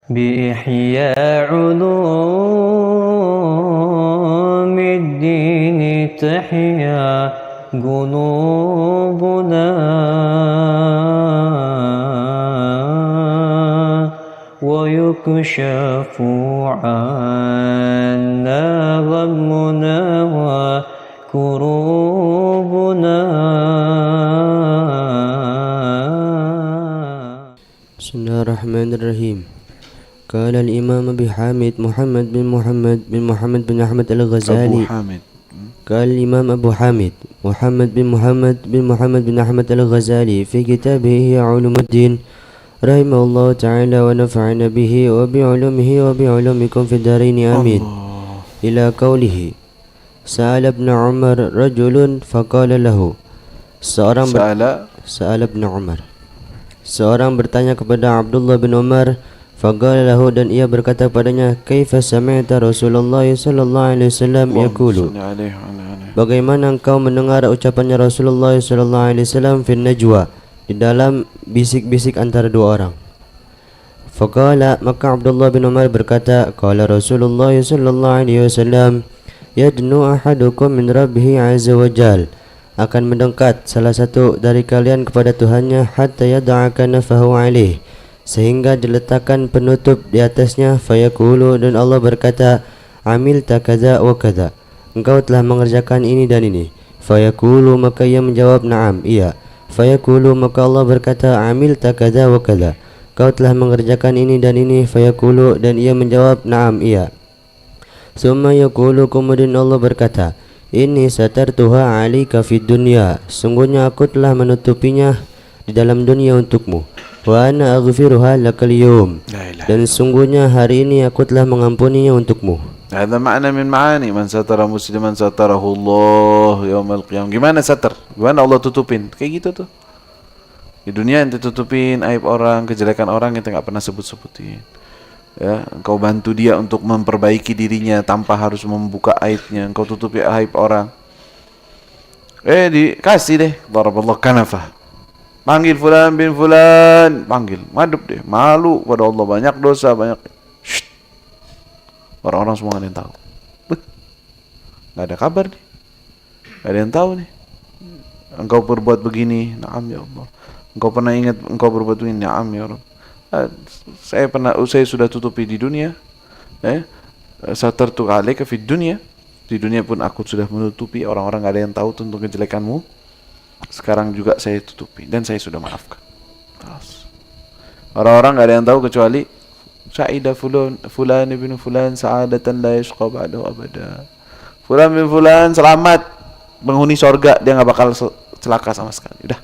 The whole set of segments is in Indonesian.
بإحياء علوم الدين تحيا قلوبنا ويكشف عنا غمنا وكروبنا. بسم الله الرحمن الرحيم. قال الإمام أبي حامد محمد بن أحمد الغزالي. قال الإمام أبو حامد محمد بن أحمد الغزالي في كتابه هي علوم الدين رحمه الله تعالى ونفعنا به وبعلومه وبعلومكم في الدارين آمين. إلى قوله سأل ابن عمر رجل فقال له seorang bertanya kepada Abdullah bin Umar. Faqala lahu, dan ia berkata padanya, kaifa sami'ta Rasulullah sallallahu alaihi wasallam yaqulu, bagaimana engkau mendengar ucapannya Rasulullah sallallahu alaihi wasallam fi najwa, di dalam bisik-bisik antara dua orang. Faqala, maka Abdullah bin Umar berkata, qala Rasulullah sallallahu alaihi wasallam, yadnu ahadukum min rabbih azza wa jal, akan mendekat salah satu dari kalian kepada Tuhannya, hatta yada'a kanafahu alaih, sehingga diletakkan penutup di atasnya. Fayaqulu, dan Allah berkata, amilta kadza wa kadza, engkau telah mengerjakan ini dan ini. Fayaqulu, maka ia menjawab, na'am, iya. Fayaqulu, maka Allah berkata, amilta kadza wa kadza, kau telah mengerjakan ini dan ini. Fayaqulu, dan ia menjawab, na'am, iya. Summa yaqulu, kemudian Allah berkata, inni satartuha 'alaika fid dunya, sungguhnya aku telah menutupinya di dalam dunia untukmu. Wa ana aghfiruha lakal yawm, dan sungguhnya hari ini aku telah mengampuninya untukmu. Ada makna min ma'ani man satara musliman satarahu Allah yaumil qiyamah. Gimana satar? Gimana Allah tutupin? Kayak gitu tuh. Di dunia ente tutupin aib orang, kejelekan orang ente enggak pernah sebut-sebutin. Ya, engkau bantu dia untuk memperbaiki dirinya tanpa harus membuka aibnya. Engkau tutupi aib orang. Dikasih deh, daraballahu kanafah. Panggil fulan bin fulan, panggil, madep deh, malu pada Allah, banyak dosa, banyak. Shh. Orang-orang semua nggak ada yang tahu. Nggak ada kabar nih, nggak ada yang tahu nih. Engkau berbuat begini, na'am ya Allah. Engkau pernah ingat engkau berbuat begini, na'am ya Allah. Saya sudah tutupi di dunia. Satartu 'alaika fid dunya. Di dunia pun aku sudah menutupi, orang-orang nggak ada yang tahu tentang kejelekanmu. Sekarang juga saya tutupi dan saya sudah maafkan. Terus orang-orang gak ada yang tahu kecuali Sa'ida fulan ibn fulan sa'adatan la yashqa ba'dahu abada. Fulan bin fulan selamat penghuni sorga, dia gak bakal celaka sama sekali. Udah,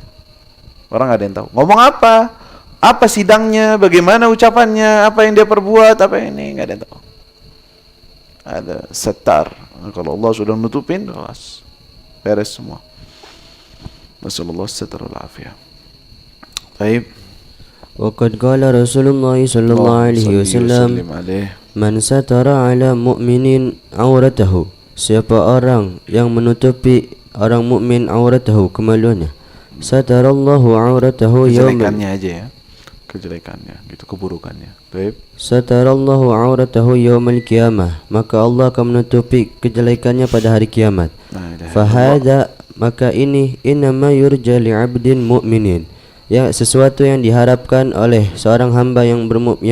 orang gak ada yang tahu. Ngomong apa? Apa sidangnya? Bagaimana ucapannya? Apa yang dia perbuat? Apa ini? Gak ada yang tahu. Ada setar. Kalau Allah sudah menutupin, beres semua. Nasallallahu alaihi wasallam. Baik. Waqad qala Rasulullah sallallahu alaihi wasallam, man satara ala mu'minin auratahu, siapa orang yang menutupi orang mukmin auratahu, kemaluannya, satarallahu auratahu kejelekannya aja ya, kejelekannya gitu, keburukannya. Baik. Satarallahu auratahu yaumal qiyamah, maka Allah akan menutupi kejelekannya pada hari kiamat. Fahada, maka ini innama yurja li'abdin mu'minin, ya, sesuatu yang diharapkan oleh seorang hamba yang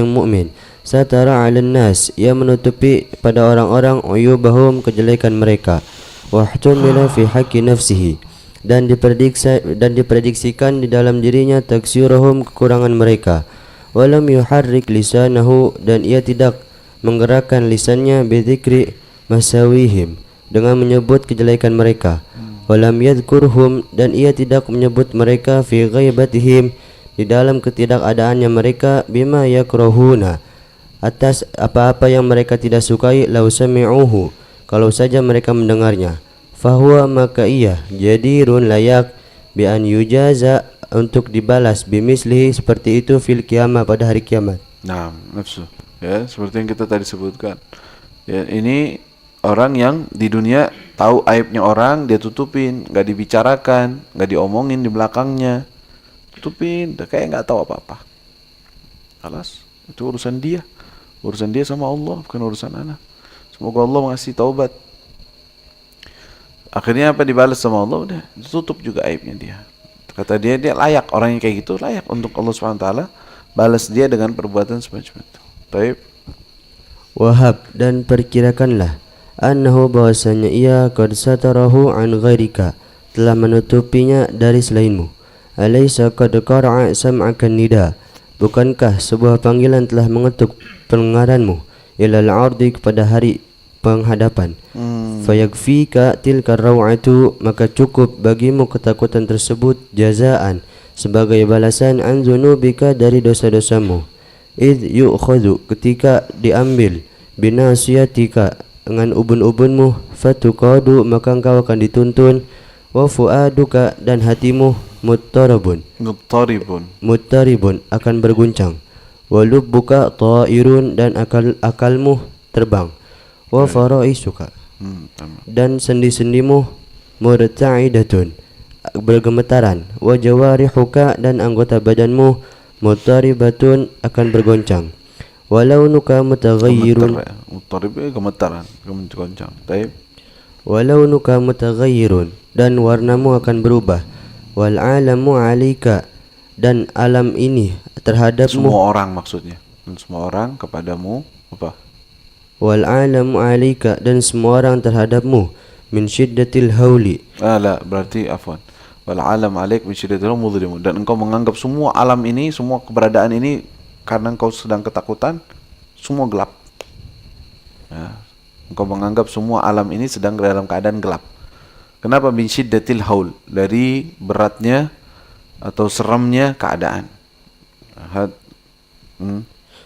mukmin. Satara 'alan nas, ia menutupi pada orang-orang uyubahum, kejelekan mereka. Wahtumila fi haqqi nafsihi, dan diprediksikan di dalam dirinya taksiruhum, kekurangan mereka. Walam yuharrik lisanahu, dan ia tidak menggerakkan lisannya bidzikri masawihim, dengan menyebut kejelekan mereka. Walam yadhkurhum, dan ia tidak menyebut mereka fi ghaibatihim, di dalam ketidakadaannya mereka, bima yakrahuna, atas apa-apa yang mereka tidak sukai, lau sami'uhu, kalau saja mereka mendengarnya. Fahuwa, maka ia jadirun, layak, bi an yujaza, untuk dibalas, bimislihi, seperti itu, fil qiyamah, pada hari kiamat. Nah, nafsu ya, seperti yang kita tadi sebutkan ya, ini orang yang di dunia tahu aibnya orang, dia tutupin, nggak dibicarakan, nggak diomongin di belakangnya, tutupin, kayak nggak tahu apa-apa. Alas, itu urusan dia. Urusan dia sama Allah, bukan urusan ana. Semoga Allah mengasih taubat. Akhirnya apa, dibalas sama Allah, udah ditutup juga aibnya dia. Kata dia layak, orang yang kayak gitu layak untuk Allah SWT balas dia dengan perbuatan semacam itu. Taib. Wahab, dan perkirakanlah annahu bahwasanya ia qad satarahu an ghairika, telah menutupinya dari selainmu. Alaysa qad qara'a sam'aka nida, bukankah sebuah panggilan telah mengetuk pendengaranmu ilal ardi, kepada hari penghadapan. Fayakfika tilka raw'atu, maka cukup bagimu ketakutan tersebut, jazaan, sebagai balasan, an dzunubika, dari dosa-dosamu. Id yu'khadhu, ketika diambil, binasiyatika, dengan ubun-ubunmu, fatuqadu, maka engkau akan dituntun, wa fuaduka, dan hatimu, muttaribun, akan berguncang, wa lubbuka ta'irun, dan akalmu terbang, wa faraisuka, dan sendi-sendimu, murta'idatun, bergemetaran, wa jawarihuka, dan anggota badanmu, muttaribatun, akan bergoncang, walaunuka mutaghayyirun, gemetaran, goncang. Taib. walaunuka mutaghayyirun, dan warnamu akan berubah, wal alamu 'alaika, dan alam ini terhadapmu, semua orang maksudnya, dan semua orang kepadamu apa? Wal alamu 'alaika, dan semua orang terhadapmu, min syiddatil hauli. La, berarti afwan. Wal alam 'alaik min syiddatil mudhlimun, dan engkau menganggap semua alam ini, semua keberadaan ini, karena engkau sedang ketakutan, semua gelap. Ya. Engkau menganggap semua alam ini sedang dalam keadaan gelap. Kenapa min syiddatil haul? Dari beratnya atau seramnya keadaan.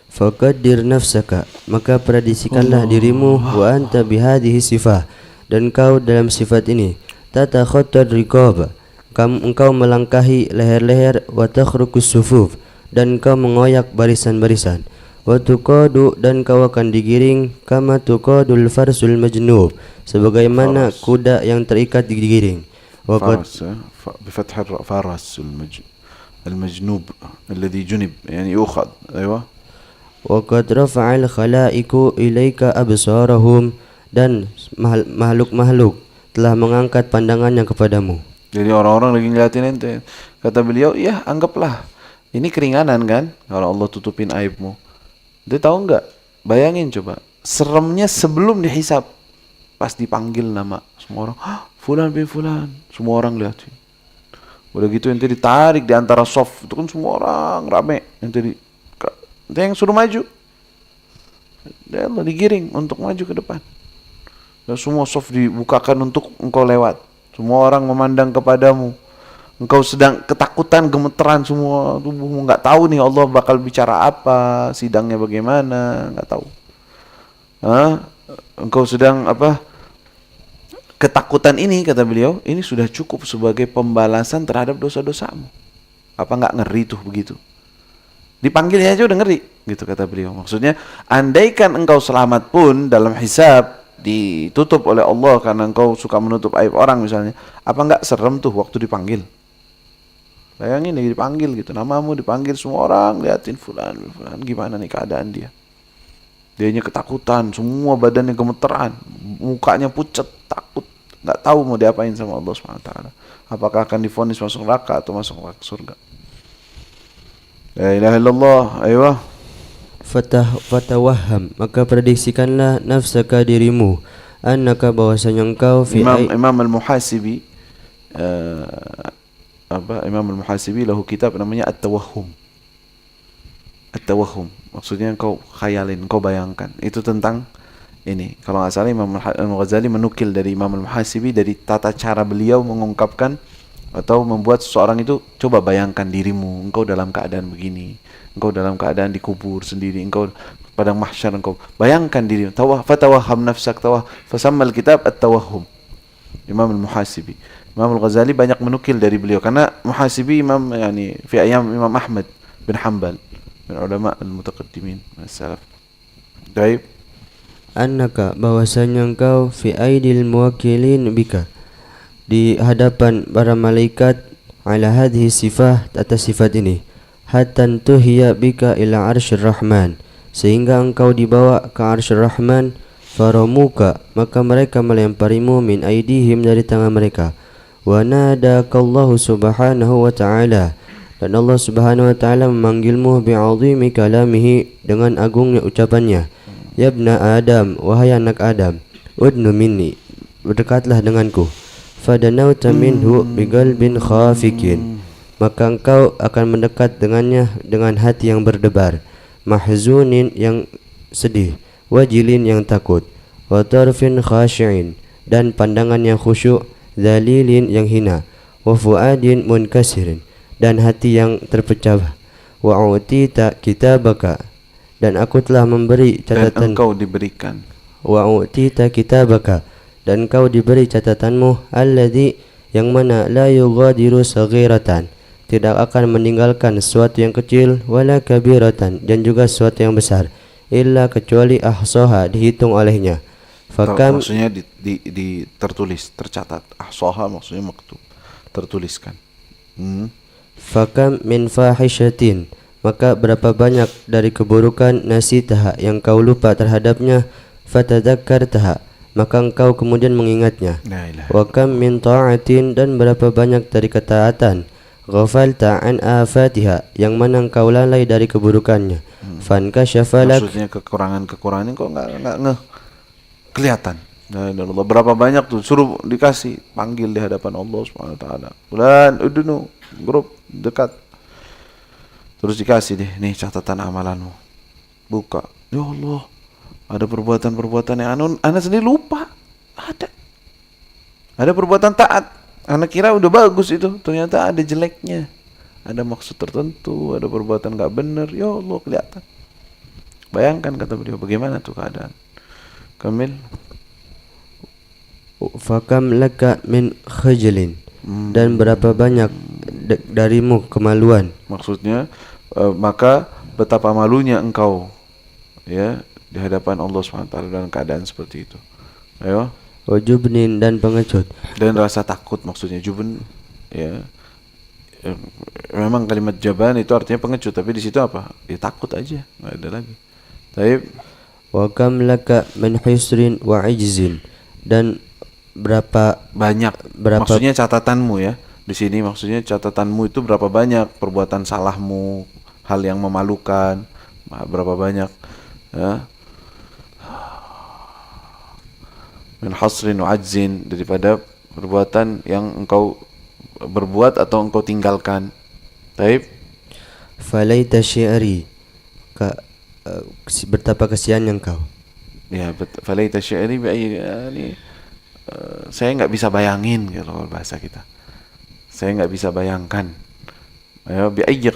Faqaddir nafsaka, maka predisikanlah dirimu, wa anta bihadhihi sifah, dan kau dalam sifat ini, tatakhattad riqab, engkau melangkahi leher-leher, wa takhruqus sufuf, dan kau mengoyak barisan-barisan, wa tuqadu, dan kau akan digiring, kama tuqadul farsul majnub, sebagaimana kuda yang terikat digiring. Wa qad بفتح الفارس المجنوب الذي جنب يعني يؤخذ. أيوة. وقد رفع الخلائق إليك أبصارهم, dan makhluk-makhluk telah mengangkat pandangannya kepadamu. Jadi orang-orang lagi ngeliatin ente. Kata beliau, ya anggaplah ini keringanan kan, kalau Allah tutupin aibmu. Dia tahu nggak? Bayangin coba, seremnya sebelum dihisab, pas dipanggil nama semua orang, fulan bin fulan, semua orang liatin. Udah gitu ente ditarik di antara soft, itu kan semua orang rame, ente yang suruh maju, dan Allah digiring untuk maju ke depan. Dan semua soft dibukakan untuk engkau lewat. Semua orang memandang kepadamu. Engkau sedang ketakutan, gemeteran semua tubuhmu, nggak tahu nih Allah bakal bicara apa, sidangnya bagaimana, nggak tahu. Engkau sedang apa? Ketakutan ini, kata beliau, ini sudah cukup sebagai pembalasan terhadap dosa-dosamu. Apa nggak ngeri tuh begitu? Dipanggilnya aja udah ngeri, gitu kata beliau. Maksudnya, andaikan engkau selamat pun dalam hisab, ditutup oleh Allah karena engkau suka menutup aib orang misalnya, apa nggak serem tuh waktu dipanggil? Bayangin lagi dipanggil gitu, namamu dipanggil, semua orang liatin fulan, gimana nih keadaan dia? Dianya ketakutan, semua badannya gemeteran, mukanya pucat, takut, nggak tahu mau diapain sama Allah SWT. Apakah akan divonis masuk neraka atau masuk surga? La ilaha illallah. Ayo. Fatawaham, maka prediksikanlah nafsaka dirimu, annaka bahwasanya engkau fi Imam al-Muhasibi, Imam al-Muhasibi lahu kitab namanya At-Tawahhum. At-Tawahhum, maksudnya engkau khayalin, engkau bayangkan. Itu tentang ini. Kalau nggak salah Imam Al-Ghazali menukil dari Imam Al-Muhasibi, dari tata cara beliau mengungkapkan atau membuat seseorang itu, coba bayangkan dirimu, engkau dalam keadaan begini, engkau dalam keadaan dikubur sendiri, engkau pada mahsyar, engkau bayangkan dirimu. Fatawahham nafsak, fasammal kitab At-Tawahhum. Imam Al-Muhasibi. Imam Al-Ghazali banyak menukil dari beliau karena Muhasibi imam yani fi ayam Imam Ahmad bin Hanbal, min ulama al-mutaqaddimin as-salaf. Baik. Annaka bahwasanya engkau fi aidil muwakkilin bika, di hadapan para malaikat, ala hadhihi sifah, atas sifat ini, hatta tuhiya bika ila arsyir rahman, sehingga engkau dibawa ke Arsy Rahman. Faramuka, maka mereka melemparimu min aidihim, dari tangan mereka. Wa nadakallahu subhanahu wa ta'ala, dan Allah subhanahu wa ta'ala memanggilmu bi'azimi kalamihi, dengan agungnya ucapannya. Ya ibna Adam, wahai anak Adam, udnu minni, berdekatlah denganku. Fadanauta minhu biqalbin khafikin, maka engkau akan mendekat dengannya dengan hati yang berdebar, mahzunin, yang sedih, wajilin, yang takut, wa tarfin khashi'in, dan pandangan yang khusyuk, dzalilin, yang hina, wa fuadin munkasirin, dan hati yang terpecah. Wa utita kitabaka, dan aku telah memberi catatan, dan engkau diberikan. Wa utita kitabaka, dan engkau diberi catatanmu, alladzi, yang mana la yughadiru saghiratan, tidak akan meninggalkan sesuatu yang kecil, wala kabiratan, dan juga sesuatu yang besar, illa, kecuali ahsaha, dihitung olehnya. Fakam, maksudnya tertulis, tercatat. Ahsaha maksudnya maktub, tertuliskan. Fakam min fahishatin, maka berapa banyak dari keburukan, nasitaha, yang kau lupa terhadapnya, fatadakkartaha, maka engkau kemudian mengingatnya. Wa kam min ta'atin, dan berapa banyak dari ketaatan, ghafalta an afatiha, yang mana engkau lalai dari keburukannya. Fankashafalak, maksudnya kekurangan kok nggak ngeh, kelihatan. Nah, Allah, berapa banyak tuh, suruh dikasih, panggil di hadapan Allah Subhanahu wa taala. Bulan udunu, grup dekat. Terus dikasih deh, nih catatan amalanmu. Buka. Ya Allah, ada perbuatan-perbuatan yang ana sendiri lupa. Ada perbuatan taat. Ana kira udah bagus itu, ternyata ada jeleknya. Ada maksud tertentu, ada perbuatan enggak benar. Ya Allah, kelihatan. Bayangkan, kata beliau, bagaimana tuh keadaan. Kamil. Fakam laka min khajlin, dan berapa banyak darimu kemaluan. Maksudnya maka betapa malunya engkau, ya, di hadapan Allah SWT dalam keadaan seperti itu. Ayo. Wajubnin, dan pengecut, dan rasa takut. Maksudnya jubn, ya, memang kalimat jaban itu artinya pengecut, tapi di situ apa? Ya takut aja, nggak ada lagi. Taib. Wa kam laka min hisrin wa ijzin, dan berapa maksudnya catatanmu, ya. Di sini maksudnya catatanmu itu berapa banyak perbuatan salahmu, hal yang memalukan, berapa banyak, ya. Min hasrin wa ajzin, daripada perbuatan yang engkau berbuat atau engkau tinggalkan. Taib. Falaita syi'ri, betapa kesiannya engkau. Ya, falaita syi'ri saya nggak bisa bayangin, kalau bahasa kita. Saya nggak bisa bayangkan. Ayo, bi ayyi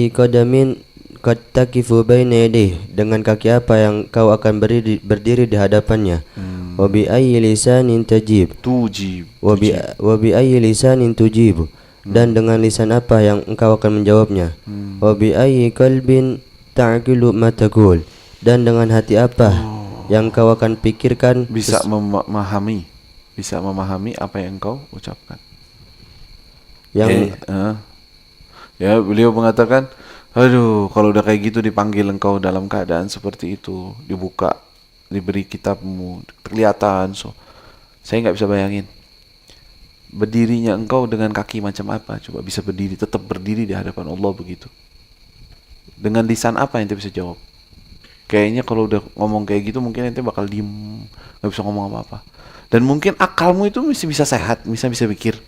qadamin qad takifu baina yadayhi, dengan kaki apa yang kau akan berdiri di hadapannya. Wa bi ayyi lisanin tujib, wa bi ayyi lisanin tujib, dan dengan lisan apa yang engkau akan menjawabnya. Wa bi ayyi qalbin ta'qilu ma taqul, dan dengan hati apa yang kau akan pikirkan, bisa memahami apa yang kau ucapkan. Ya, beliau mengatakan, aduh, kalau udah kayak gitu dipanggil engkau dalam keadaan seperti itu, dibuka, diberi kitabmu, kelihatan, saya nggak bisa bayangin berdirinya engkau dengan kaki macam apa. Coba bisa berdiri, tetap berdiri di hadapan Allah begitu. Dengan lisan apa ente bisa jawab? Kayaknya kalau udah ngomong kayak gitu mungkin ente bakal diem, nggak bisa ngomong apa-apa. Dan mungkin akalmu itu masih bisa sehat, bisa pikir.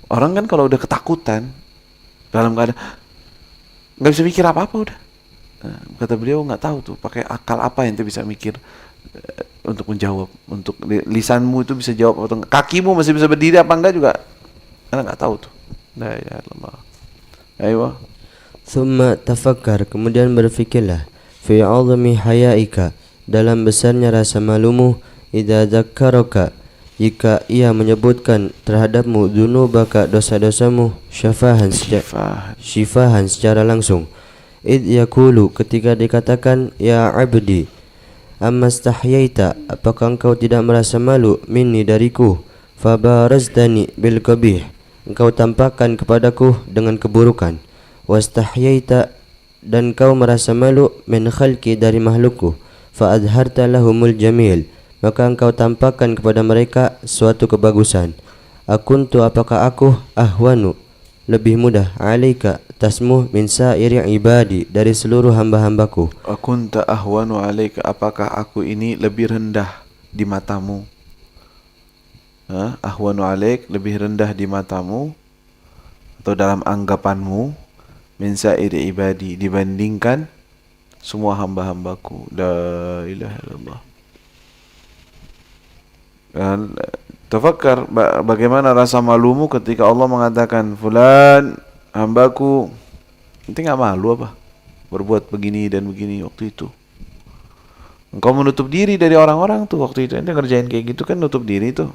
Orang kan kalau udah ketakutan, dalam keadaan nggak bisa mikir apa-apa udah. Nah, kata beliau nggak tahu tuh pakai akal apa ente bisa mikir untuk menjawab. Untuk lisanmu itu bisa jawab atau kakimu masih bisa berdiri apa enggak juga, karena nggak tahu tuh. La ilaha illallah. Ayo. Thumma tafakkar, kemudian berfikirlah, fi 'azmi hayaika, dalam besarnya rasa malumu, idza dzakkaraka, jika ia menyebutkan terhadapmu dzunubaka, dosa-dosamu, syifahan secara langsung. Id yaqulu, ketika dikatakan, ya abdi, amastahyaita, apakah engkau tidak merasa malu, minni, dariku, fabarazdani bil qabih, engkau tampakkan kepadaku dengan keburukan, wastahyaita, dan kau merasa malu min khalqi dari makhlukku, fa adharta lahumul jamil, maka engkau tampakkan kepada mereka suatu kebagusan. Akuntu, apakah aku ahwanu, lebih mudah, alaika, tasmu, min sairi ibadi, dari seluruh hamba-hambaku. Akunta ahwanu alaika, apakah aku ini lebih rendah di matamu? Ahwanu alaik, lebih rendah di matamu atau dalam anggapanmu, min sairi ibadi, dibandingkan semua hamba-hambaku. La ilaha illallah. Tafakkar bagaimana rasa malumu ketika Allah mengatakan, fulan hambaku. Ente nggak malu apa berbuat begini dan begini waktu itu? Engkau menutup diri dari orang-orang tuh waktu itu. Ente ngerjain kayak gitu kan nutup diri tuh,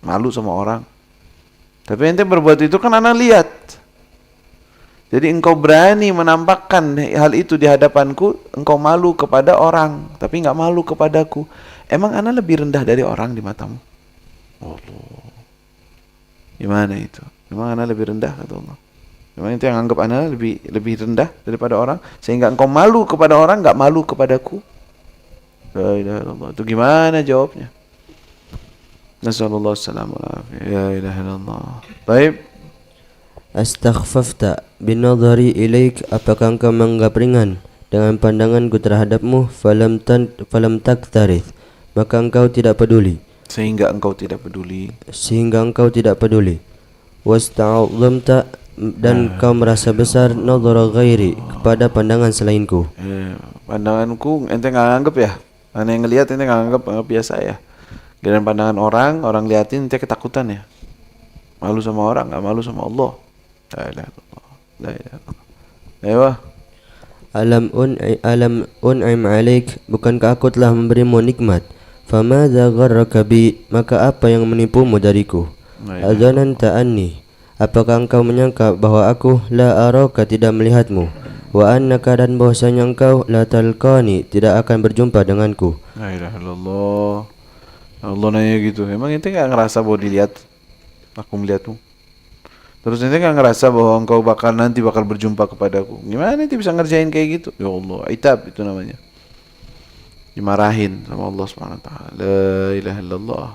malu sama orang. Tapi ente berbuat itu kan anak lihat. Jadi engkau berani menampakkan hal itu di hadapanku, engkau malu kepada orang, tapi nggak malu kepadaku. Emang ana lebih rendah dari orang di matamu? Allah. Gimana itu? Emang ana lebih rendah kata Allah? Emang itu yang anggap ana lebih rendah daripada orang, sehingga engkau malu kepada orang, nggak malu kepadaku? La ilaha illallah. Itu gimana jawabnya? Nasallallahu alaihi wasallam. Ya ilaha illallah. Baik. Astaghfafta binadhari ilaik, apakah engkau menganggap ringan dengan pandanganku terhadapmu? Falam taktarith, maka engkau tidak peduli. Sehingga engkau tidak peduli. Wasta'azamta, dan kau merasa besar, nadhara ghairi, kepada pandangan selainku. Pandanganku ente nggak anggap ya? Ane yang ngelihat ente nggak anggap biasa ya? Dengan pandangan orang liatin ente ketakutan ya? Malu sama orang, nggak malu sama Allah. La ilaha illallah. La ilaha illallah. Alam un'im alaik, bukankah aku telah memberimu nikmat? Famadza gharraka bi, maka apa yang menipumu dariku? Adzananta anni, apakah engkau menyangka bahwa aku la araka, tidak melihatmu? Wa annaka, dan bahwasanya engkau la talqani, tidak akan berjumpa denganku. La ilaha illallah. Allah nanya gitu, emang ente nggak ngerasa bahwa dilihat? Aku melihatmu. Terus ente nggak ngerasa bahwa engkau nanti bakal berjumpa kepadaku? Gimana ente bisa ngerjain kayak gitu? Ya Allah, itab itu namanya. Dimarahin sama Allah Subhanahu wa taala. La ilaha illallah.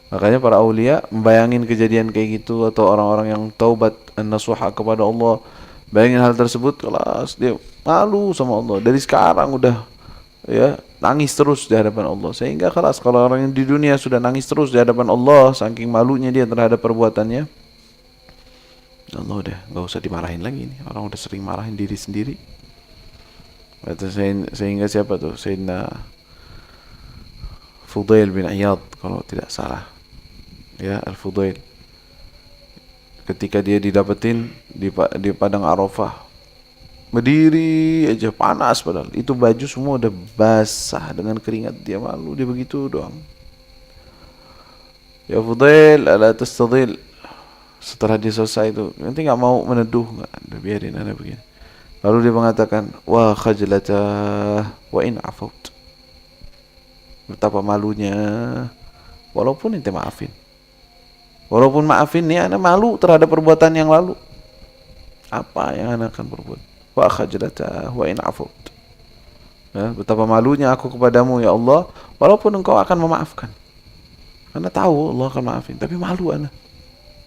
Makanya para aulia membayangin kejadian kayak gitu, atau orang-orang yang taubat an-nasuha kepada Allah, bayangin hal tersebut, kelas dia malu sama Allah. Dari sekarang udah ya nangis terus di hadapan Allah. Sehingga kelas kalau orang yang di dunia sudah nangis terus di hadapan Allah saking malunya dia terhadap perbuatannya, Allah udah nggak usah dimarahin lagi nih. Orang udah sering marahin diri sendiri. Sehingga siapa tuh? Sayyidina Fudail bin Iyad kalau tidak salah. Ya, Al-Fudail. Ketika dia didapetin di padang Arafah, berdiri aja panas, padahal itu baju semua udah basah dengan keringat, dia malu, dia begitu doang. Ya Fudail, ala tastadil. Setelah dia selesai itu, nanti nggak mau meneduh, nggak, udah biarin ada begini. Lalu dia mengatakan, wa khajlata wa in afaut. Betapa malunya, walaupun ente maafin. Walaupun maafin nih, ana malu terhadap perbuatan yang lalu. Apa yang ana akan berbuat? Wa khajlata wa in afaut. Ya, betapa malunya aku kepadamu ya Allah, walaupun engkau akan memaafkan. Ana tahu Allah akan maafin, tapi malu ana.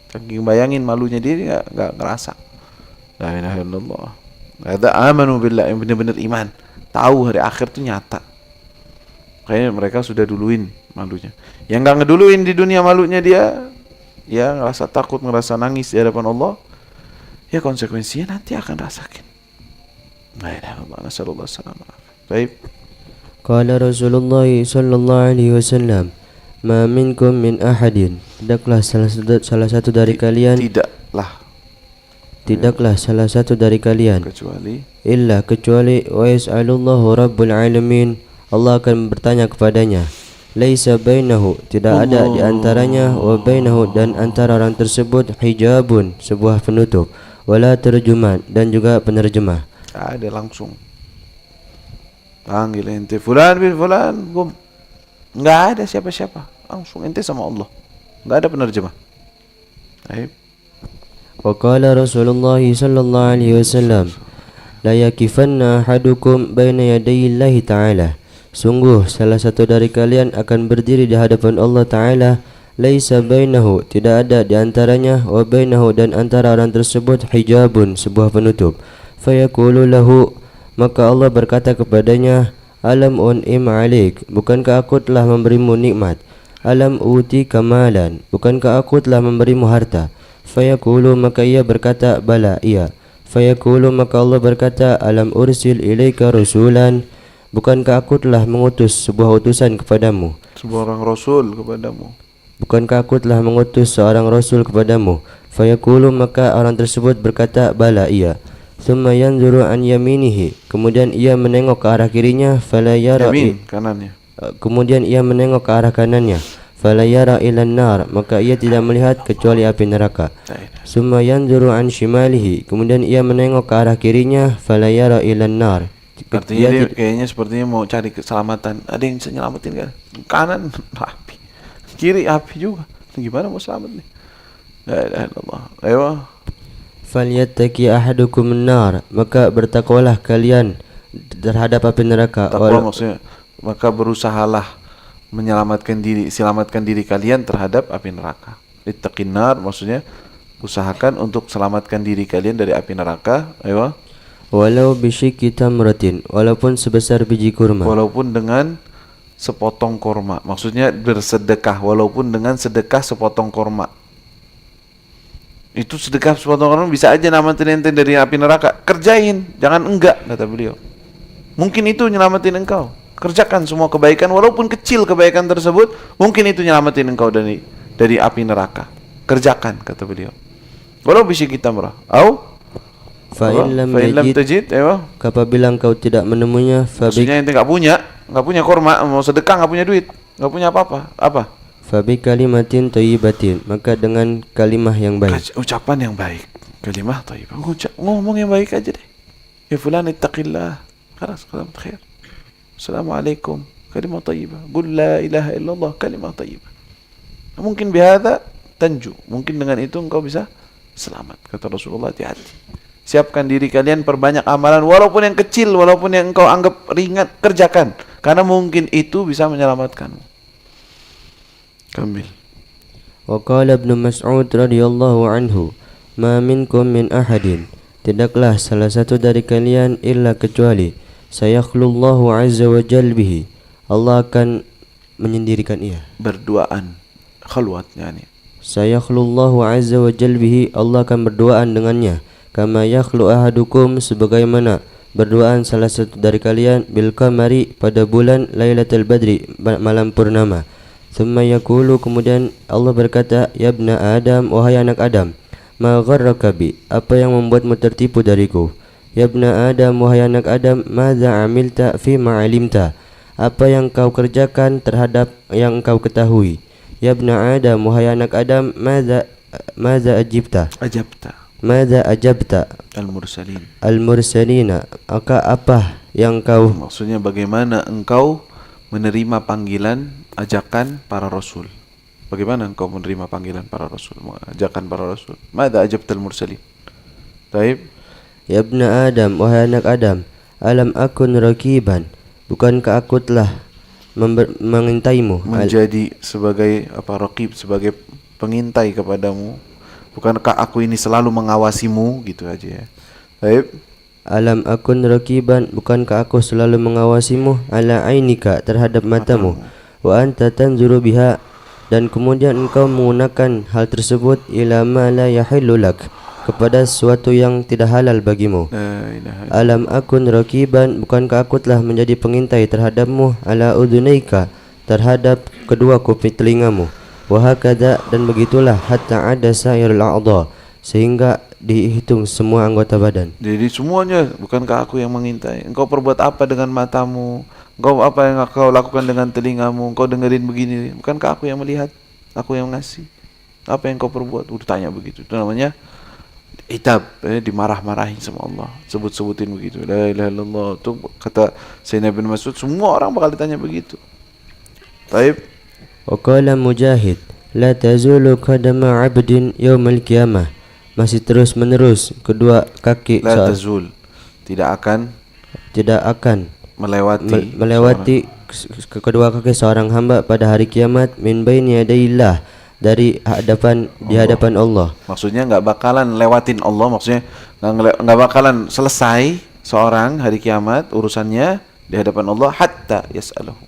Saking bayangin malunya dia nggak ngerasa. La ilaha illallah. Ada amanu billah, yang benar-benar iman, tahu hari akhir itu nyata. Kayaknya mereka sudah duluin malunya. Yang nggak ngeduluin di dunia malunya dia, ya ngerasa takut, ngerasa nangis di hadapan Allah, ya konsekuensinya nanti akan rasakan. La ilaha illallah. Nasallallahu alaihi wasallam. Baik. Qala Rasulullah sallallahu alaihi wasallam, ma minkum min ahadin, tidaklah salah satu dari kalian, tidaklah salah satu dari kalian, kecuali wa yas'alullahu rabbul alamin, Allah akan bertanya kepadanya, laisa bainahu, tidak ada di antaranya, wa bainahu, dan antara orang tersebut, hijabun, sebuah penutup, wala terjuman, dan juga penerjemah. Ada langsung panggil ente fulan bin fulan, bum. Nggak ada siapa-siapa, langsung ente sama Allah, nggak ada penerjemah. Baik. Wa qala Rasulullah sallallahu alaihi wasallam, la yakifanna ahadukum baina yadayillahi ta'ala. Sungguh salah satu dari kalian akan berdiri di hadapan Allah Ta'ala, laisa bainahu, tidak ada di antaranya, wa bainahu, dan antara orang tersebut, hijabun, sebuah penutup. Fayaqulu lahu, maka Allah berkata kepadanya, alam un'im alik, bukankah aku telah memberimu nikmat? Alam uti kamalan, bukankah aku telah memberimu harta? Fayaqulu, maka ia berkata, bala, iya. Fayaqulu, maka Allah berkata, alam ursil ilaika rasulan, bukankah aku telah mengutus sebuah utusan kepadamu? Seorang rasul kepadamu. Bukankah aku telah mengutus seorang rasul kepadamu? Fayaqulu, maka orang tersebut berkata, bala, iya. Thumma yanzuru an yaminihi, kemudian ia menengok ke arah kirinya, fala yara, Yamin, kanannya. kemudian ia menengok ke arah kanannya, fala yara ilan nar, maka ia tidak melihat kecuali api neraka. Thumma yanzuru an shimalihi, kemudian ia menengok ke arah kirinya, fala yara ilan nar. Artinya dia kayaknya sepertinya mau cari keselamatan. Ada yang bisa nyelamatin kan? Kanan api, kiri api juga. Gimana mau selamat nih? La ilaha illallah. Ayo. Falyattaqi ahadukum an-nar, maka bertakwalah kalian terhadap api neraka. Takwa maksudnya maka berusahalah menyelamatkan diri, selamatkan diri kalian terhadap api neraka. Ittaqin nar maksudnya usahakan untuk selamatkan diri kalian dari api neraka. Ayo. Walau bisyikki tamratin, walaupun sebesar biji kurma. Walaupun dengan sepotong korma. Maksudnya bersedekah walaupun dengan sedekah sepotong korma. Itu sedekah sepotong korma bisa aja nyelamatin ente dari api neraka. Kerjain, jangan enggak, kata beliau. Mungkin itu nyelamatin engkau. Kerjakan semua kebaikan walaupun kecil kebaikan tersebut, mungkin itu nyelamatin engkau dari api neraka. Kerjakan, kata beliau. Walau bisyikki tamrah. Au Fa in lam tajid, apabila engkau tidak menemunya, maksudnya ente enggak punya korma, mau sedekah enggak punya duit, enggak punya apa-apa. Apa? Fabi kalimatin thayyibatin, maka dengan kalimah yang baik. Ucapan yang baik. Kalimah thayyibah. Ngomong yang baik aja deh. Ya fulan ittaqillah. Khalas, kalam khair. Assalamualaikum. Kalimah thayyibah. Qul la ilaha illallah. Kalimah thayyibah. Mungkin bihadza tanju. Mungkin dengan itu engkau bisa selamat. Kata Rasulullah, hati-hati. Siapkan diri kalian, perbanyak amalan walaupun yang kecil, walaupun yang engkau anggap ringan, kerjakan. Karena mungkin itu bisa menyelamatkanmu. Kambil. Wa qala Ibnu Mas'ud radhiyallahu anhu, ma minkum min ahadin, tidaklah salah satu dari kalian illa kecuali sayakhlullahu azza wa jalla bihi, Allah akan menyendirikan ia. Berduaan khalwatnya nih. Sayakhlullahu azza wa jalla bihi, Allah akan berduaan dengannya. Kama yakhlu ahadukum, sebagaimana berduaan salah satu dari kalian bil qamari, pada bulan Lailatul Badri, malam purnama. Thumma yaqulu, kemudian Allah berkata, ya ibna Adam, wahai anak Adam, ma gharraka bi, apa yang membuatmu tertipu dariku? Ya ibna Adam, wahai anak Adam, madza amilta fi ma alimta, apa yang kau kerjakan terhadap yang engkau ketahui? Ya ibna Adam, wahai anak Adam, madza ajabta, madza ajabta al-mursalina, apa yang kau, maksudnya bagaimana engkau menerima panggilan ajakan para rasul. Bagaimana engkau menerima panggilan para rasul, ajakan para rasul? Madza ajabtal mursalin. Baik. Ya ibna Adam, wahai anak Adam, alam akun rakiban, bukankah aku telah mengintaimu, menjadi sebagai raqib, sebagai pengintai kepadamu? Bukankah aku ini selalu mengawasimu, gitu aja ya. Baik. Alam akun rakiban, bukankah aku selalu mengawasimu, ala ainika, terhadap matamu, wa anta tanzuru biha, dan kemudian engkau menggunakan hal tersebut ila ma la yahillu lak, kepada sesuatu yang tidak halal bagimu. Alam akun rakiban, bukankah aku telah menjadi pengintai terhadapmu, ala udunaika, terhadap kedua kuping telingamu, wa hakadha, dan begitulah hatta ada sairul a'dha, sehingga dihitung semua anggota badan. Jadi semuanya, bukankah aku yang mengintai? Engkau perbuat apa dengan matamu? Engkau apa yang kau lakukan dengan telingamu? Engkau dengerin begini, bukankah aku yang melihat? Aku yang ngasih. Apa yang kau perbuat? Udah tanya begitu. Itu namanya itab, dimarah-marahin sama Allah. Sebut-sebutin begitu. La ilaha illallah. Itu kata Sayyidina bin Mas'ud, semua orang bakal ditanya begitu. Baik. Wa qala Mujahid, la tazulu qadama 'abdin yaumal qiyamah, masih terus menerus kedua kaki la tazul, tidak akan melewati kedua kaki seorang hamba pada hari kiamat min baini yadayillah di hadapan Allah. Maksudnya nggak bakalan lewatin Allah, maksudnya nggak bakalan selesai seorang hari kiamat urusannya di hadapan Allah hatta yas'aluhu,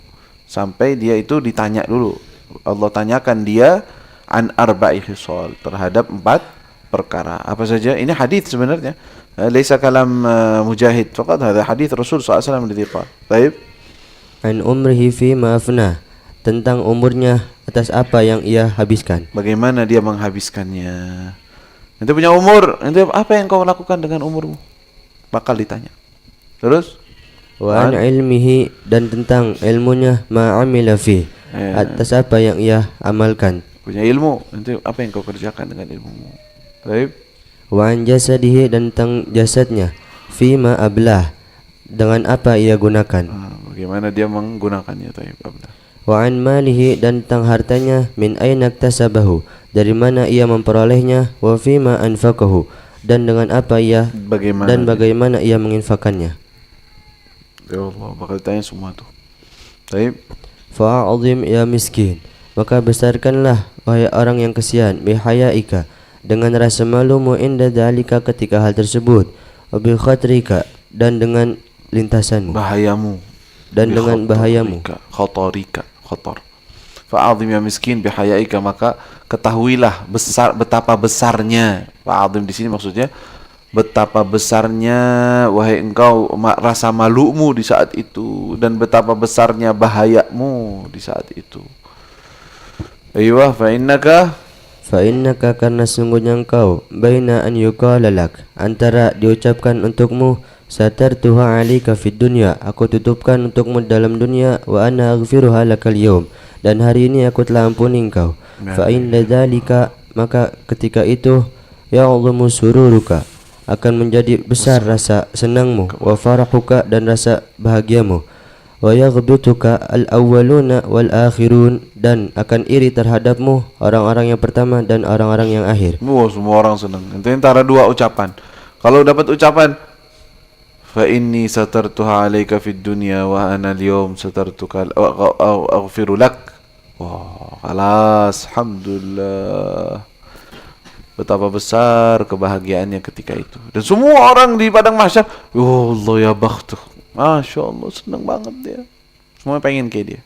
sampai dia itu ditanya dulu. Allah tanyakan dia an arba'i khisal, terhadap 4 perkara. Apa saja? Ini hadis sebenarnya. Laisa kalam Mujahid faqat, hadha hadis Rasul sallallahu alaihi wasallam alladhi qala. Baik. An umrihi fi ma afnah, tentang umurnya atas apa yang ia habiskan. Bagaimana dia menghabiskannya? Nanti punya umur, nanti apa yang kau lakukan dengan umurmu? Bakal ditanya. Terus? Wa an ilmihi, dan tentang ilmunya ma amila fi, atas apa yang ia amalkan. Punya ilmu, nanti apa yang kau kerjakan dengan ilmumu? Baik. Wa an jasadihi, dan tentang jasadnya fi ma ablah, dengan apa ia gunakan. Bagaimana dia menggunakannya? Taib ablah. Wa an malihi, dan tentang hartanya min aina iktasabahu, dari mana ia memperolehnya, wa fi ma anfaqahu, dan dengan apa ia bagaimana ia menginfakannya. Ya Allah, bakal ditanya semua tuh. Taib. Fa'azim ya miskin, maka besarkanlah wahai orang yang kesian, bihayaika, dengan rasa malumu inda dzalika, ketika hal tersebut, wa bi khatrika, dan dengan lintasanmu, bahayamu, dan dengan bahayamu, khatarika, khatar. Fa'azim ya miskin bihayaika, maka ketahuilah betapa besarnya. Fa'azim di sini maksudnya betapa besarnya wahai engkau rasa malumu di saat itu, dan betapa besarnya bahayamu di saat itu. Aiyah, fa innaka, karena sungguhnya engkau, baina an yuqala lak, antara diucapkan untukmu, satartuha 'alaika fid dunya, aku tutupkan untukmu dalam dunia, wa ana aghfiruha lakal yaum, dan hari ini aku telah ampuni engkau. Fa inna dzalika, maka ketika itu, ya'dhamu sururuka, akan menjadi besar rasa senangmu, wa farahuka, dan rasa bahagiamu, wa yaghbituka al-awwaluna wal akhirun, dan akan iri terhadapmu orang-orang yang pertama dan orang-orang yang akhir. Semua orang senang. Itu antara dua ucapan. Kalau dapat ucapan fa inni satartuha 'alaika fid dunya wa ana al-yawm satartuka aghfiru lak. Wah, alas, alhamdulillah. Betapa besar kebahagiaannya ketika itu. Dan semua orang di padang mahsyar, ya Allah ya bakhtuh, Masya Allah, senang banget dia. Semua pengen kayak dia.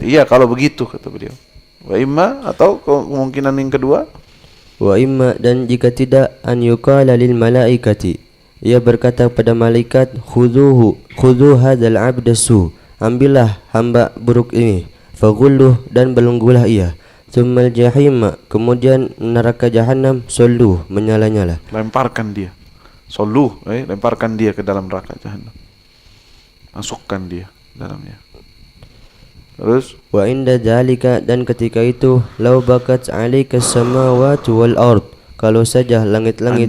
Iya, kalau begitu kata beliau. Wa imma, atau kemungkinan yang kedua, wa imma, dan jika tidak, an yuqala lil malaikati, ia berkata pada malaikat, khudhu hadzal 'abda su, ambillah hamba buruk ini, faghulluh, dan belenggulah ia, tsummal jahima, kemudian neraka jahanam, salluh, menyala-nyala, lemparkan dia, salluh, lemparkan dia ke dalam neraka jahanam, masukkan dia dalamnya. Terus wa inda dzalika, dan ketika itu, law bakat 'alaika samawati wal ard, kalau saja langit-langit,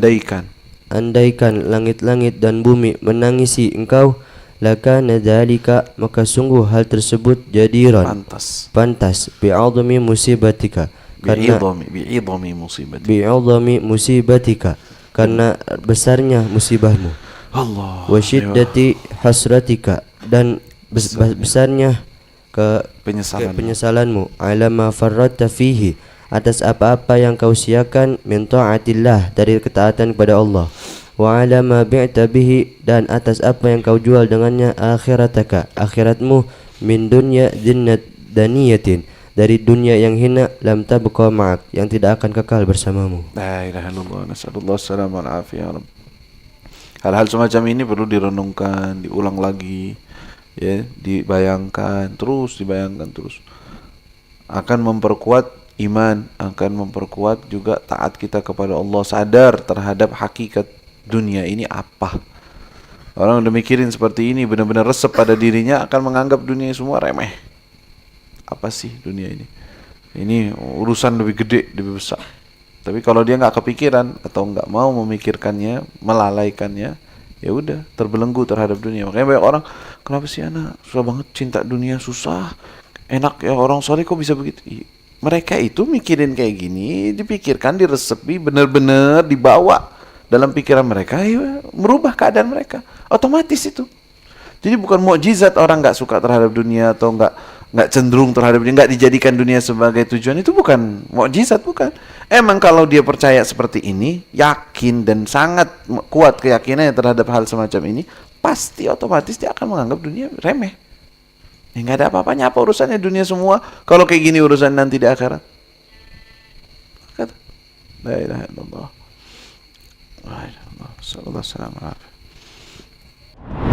andaikan langit-langit dan bumi menangisi engkau, lakana dzalika, maka sungguh hal tersebut jadiran, pantas bi'adhami musibatika, karena bi'adhami musibatika, karena besarnya musibahmu, Allah, wa syiddati hasratika, dan besarnya penyesalanmu, ala ma farratta fihi, atas apa-apa yang kau siakan, min ta'atillah, dari ketaatan kepada Allah, wa ala ma bi'ta bihi, dan atas apa yang kau jual dengannya, akhirataka, akhiratmu, min dunya zinnat daniyatin, dari dunia yang hina, lam tabqa ma'ak, yang tidak akan kekal bersamamu. La ilaha illallah, nasallallahu salam wal afiyah. Hal-hal semacam ini perlu direnungkan, diulang lagi, ya, dibayangkan terus, akan memperkuat iman, akan memperkuat juga taat kita kepada Allah, sadar terhadap hakikat dunia ini apa. Orang udah mikirin seperti ini, benar-benar resep pada dirinya, akan menganggap dunia semua remeh. Apa sih dunia ini? Ini urusan lebih gede, lebih besar. Tapi kalau dia nggak kepikiran atau nggak mau memikirkannya, melalaikannya, ya udah terbelenggu terhadap dunia. Makanya banyak orang, kenapa sih anak susah banget cinta dunia, susah, enak ya orang soleh kok bisa begitu? Mereka itu mikirin kayak gini, dipikirkan, diresepi, benar-benar dibawa dalam pikiran mereka, ya, merubah keadaan mereka. Otomatis itu. Jadi bukan mukjizat orang nggak suka terhadap dunia atau nggak cenderung terhadap dunia, nggak dijadikan dunia sebagai tujuan, itu bukan mukjizat, bukan. Emang kalau dia percaya seperti ini, yakin dan sangat kuat keyakinannya terhadap hal semacam ini, pasti otomatis dia akan menganggap dunia remeh. Ya nggak ada apa-apanya, apa urusannya dunia semua kalau kayak gini urusan nanti di akhirat. Kata, la ilaha illallah. La ilaha illallah. Sallallahu alaihi wasallam.